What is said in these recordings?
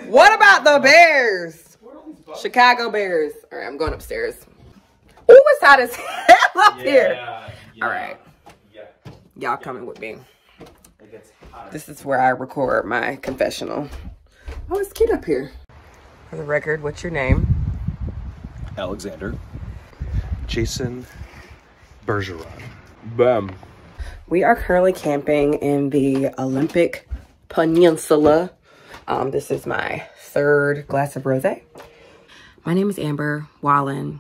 What about the Bears? Chicago Bears. All right, I'm going upstairs. Oh, it's hot as hell up here. All right. Y'all coming with me. This is where I record my confessional. Oh, it's cute up here. For the record, what's your name? Alexander. Jason Bergeron. Bam. We are currently camping in the Olympic Peninsula. This is my third glass of rosé. My name is Amber Wallen.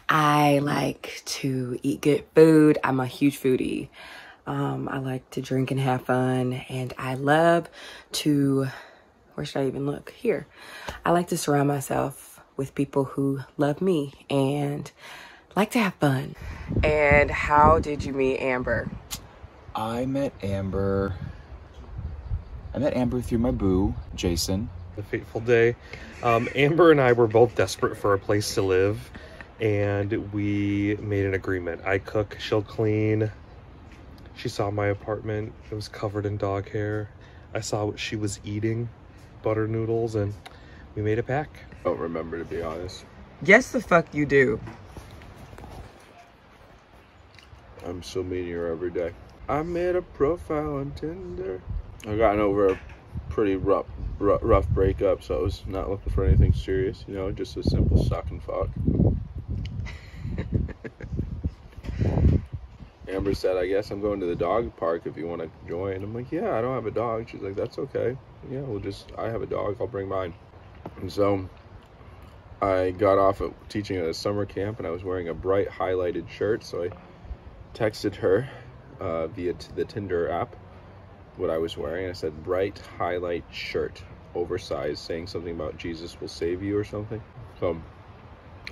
I like to eat good food. I'm a huge foodie. I like to drink and have fun, and I love to, where should I even look? Here. I like to surround myself with people who love me and like to have fun. And how did you meet Amber? I met Amber through my boo, Jason. The fateful day. Amber and I were both desperate for a place to live, and we made an agreement. I cook, she'll clean. She saw my apartment. It was covered in dog hair. I saw what she was eating, butter noodles, and we made a pact. I don't remember, to be honest. Yes, the fuck you do. I'm still meeting her every day. I made a profile on Tinder. I gotten over a pretty rough breakup, so I was not looking for anything serious, you know, just a simple suck and fuck. Amber said, I guess I'm going to the dog park if you want to join. I'm like, yeah, I don't have a dog. She's like, that's okay. Yeah, I have a dog, I'll bring mine. And so I got off at teaching at a summer camp, and I was wearing a bright highlighted shirt, so I texted her via the Tinder app what I was wearing. I said, bright highlight shirt, oversized, saying something about Jesus will save you or something. So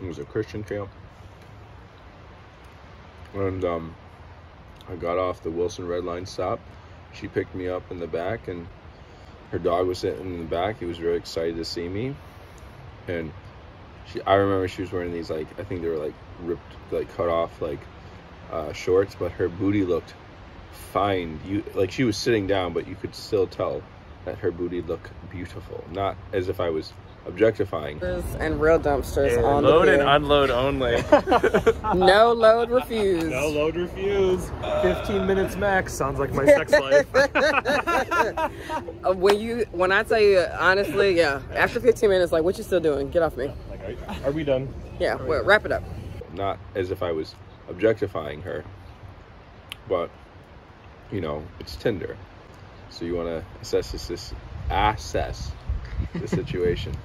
it was a Christian camp. And I got off the Wilson Red Line stop. She picked me up in the back, and her dog was sitting in the back. He was very excited to see me. And I remember she was wearing these, like, I think they were like ripped, like cut off, like shorts, but her booty looked fine. Like, she was sitting down, but you could still tell that her booty looked beautiful. Not as if I was objectifying. And real dumpsters and on load the pier. and unload only. No load refused. No load refused. 15 minutes max. Sounds like my sex life. When I tell you honestly, yeah, after 15 minutes, like, what you still doing? Get off me. Like, are we done? Yeah, well, wrap it up. Not as if I was objectifying her, but you know, it's Tinder, so you want to assess the situation.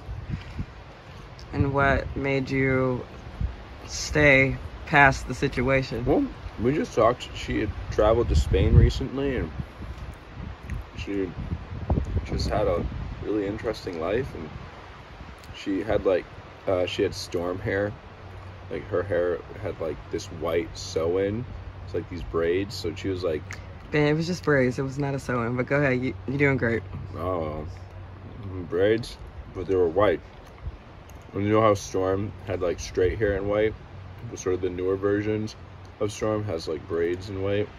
And what made you stay past the situation? Well, we just talked. She had traveled to Spain recently, and she just had a really interesting life, and she had she had storm hair. Like, her hair had like this white sew-in. It's like these braids. So she was like, Man, it was just braids. It was not a sew-in, but go ahead. You're doing great. oh, braids, but they were white. And you know how Storm had like straight hair and white? Sort of the newer versions of Storm has like braids and white.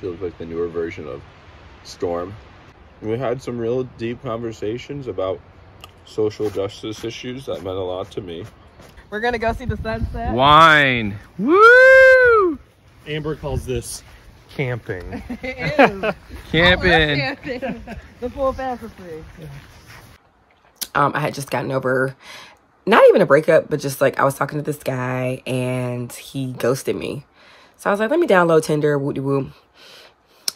She looked like the newer version of Storm. And we had some real deep conversations about social justice issues that meant a lot to me. We're gonna go see the sunset. Wine. Woo! Amber calls this camping. It is. Camping. Camping. The full fantasy. I had just gotten over, not even a breakup, but just like I was talking to this guy and he ghosted me. So I was like, let me download Tinder, woo-de-woo.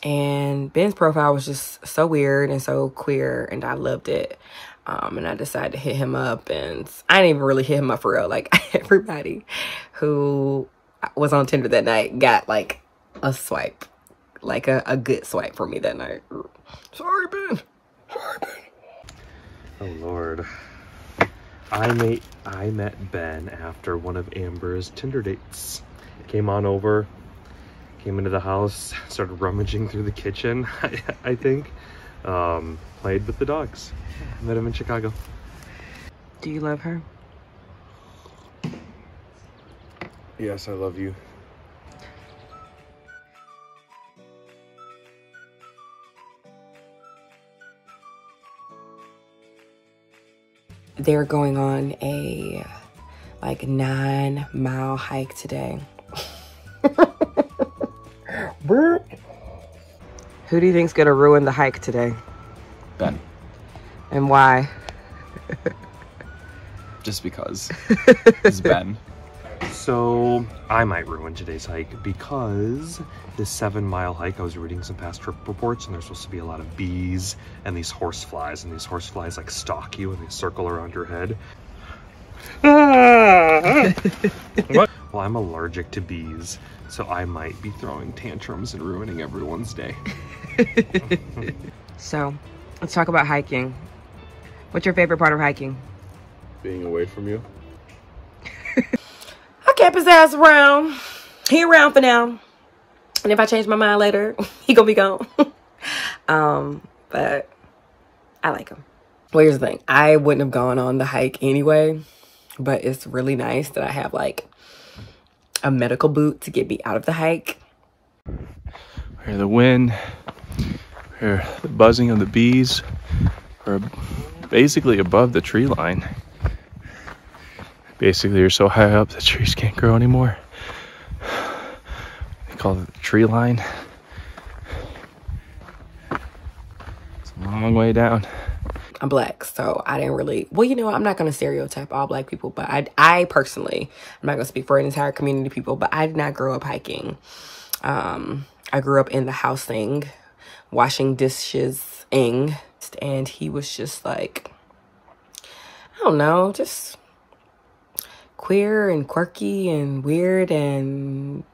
And Ben's profile was just so weird and so queer, and I loved it. And I decided to hit him up, and I didn't even really hit him up for real. Like, everybody who was on Tinder that night got like a swipe, like a good swipe for me that night. Sorry, Ben. Sorry, Ben. Oh Lord. I met Ben after one of Amber's Tinder dates. Came on over, came into the house, started rummaging through the kitchen, I think. Played with the dogs. Met him in Chicago. Do you love her? Yes, I love you. they're going on a like 9-mile hike today. Who do you think's gonna ruin the hike today? Ben. And why? Just because. It's Ben. So I might ruin today's hike because this 7-mile hike, I was reading some past trip reports, and there's supposed to be a lot of bees and these horse flies, and these horse flies like stalk you and they circle around your head. What? Well, I'm allergic to bees, so I might be throwing tantrums and ruining everyone's day. So let's talk about hiking. What's your favorite part of hiking? Being away from you. I kept his ass around. He around for now. And if I change my mind later, he gonna be gone. But I like him. Well, here's the thing. I wouldn't have gone on the hike anyway, but it's really nice that I have like a medical boot to get me out of the hike. Hear the wind, hear the buzzing of the bees. We're basically above the tree line. Basically, you're so high up the trees can't grow anymore. They call it the tree line. It's a long way down. I'm black, so I didn't really, well, you know, I'm not going to stereotype all black people, but I personally, I'm not going to speak for an entire community of people, but I did not grow up hiking. I grew up in the housing, washing dishes-ing, and he was just like, I don't know, just queer and quirky and weird and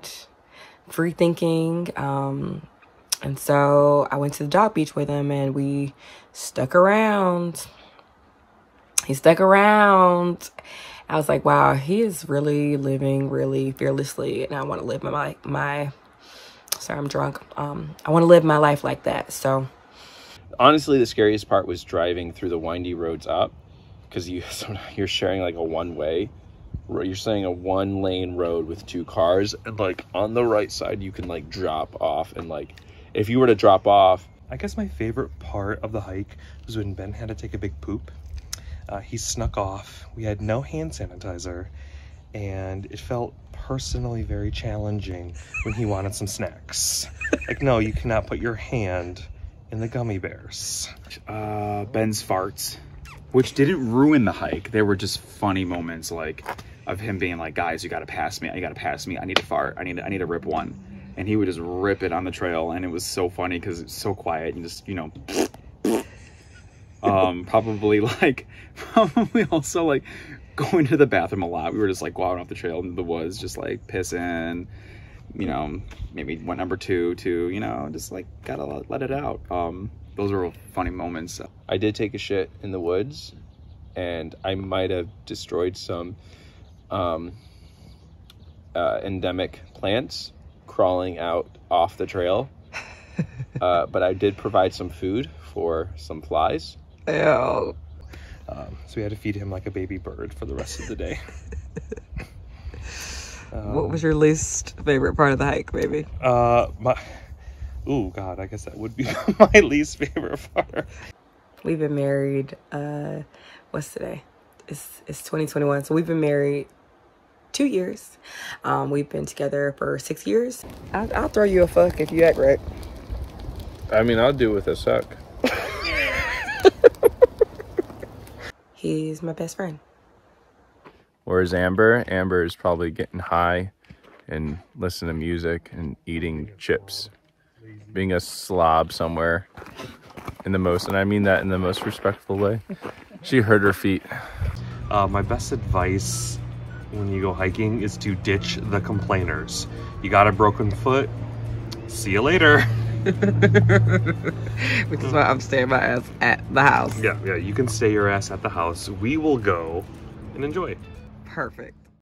free thinking. And so I went to the dog beach with him and we stuck around. He stuck around. I was like, wow, he is really living really fearlessly. And I want to live sorry, I'm drunk. I want to live my life like that. So honestly, the scariest part was driving through the windy roads up, because you're sharing like a one-way. You're saying a 1-lane road with 2 cars, and like on the right side you can like drop off, and like if you were to drop off, I guess my favorite part of the hike was when Ben had to take a big poop. He snuck off. We had no hand sanitizer, and it felt personally very challenging when he wanted some snacks. Like, no, you cannot put your hand in the gummy bears. Ben's farts, which didn't ruin the hike. They were just funny moments, like of him being like, guys, you gotta pass me. You gotta pass me. I need to fart. I need to rip one. And he would just rip it on the trail, and it was so funny because it's so quiet and just, you know, probably also like going to the bathroom a lot. We were just like walking off the trail into the woods, just like pissing, you know, maybe went number 2 to, you know, just like gotta let it out. Those were funny moments. I did take a shit in the woods, and I might have destroyed some endemic plants crawling out off the trail. But I did provide some food for some flies. ew. So we had to feed him like a baby bird for the rest of the day. What was your least favorite part of the hike, baby? Oh God, I guess that would be my least favorite part. We've been married, what's today? It's 2021, so we've been married 2 years. We've been together for 6 years. I'll throw you a fuck if you act right. I mean, I'll do with a suck. He's my best friend. Whereas Amber is probably getting high and listening to music and eating chips. Being a slob somewhere and I mean that in the most respectful way. She hurt her feet. My best advice when you go hiking is to ditch the complainers. You got a broken foot, see you later. Which is why I'm staying my ass at the house. Yeah, you can stay your ass at the house. We will go and enjoy. Perfect.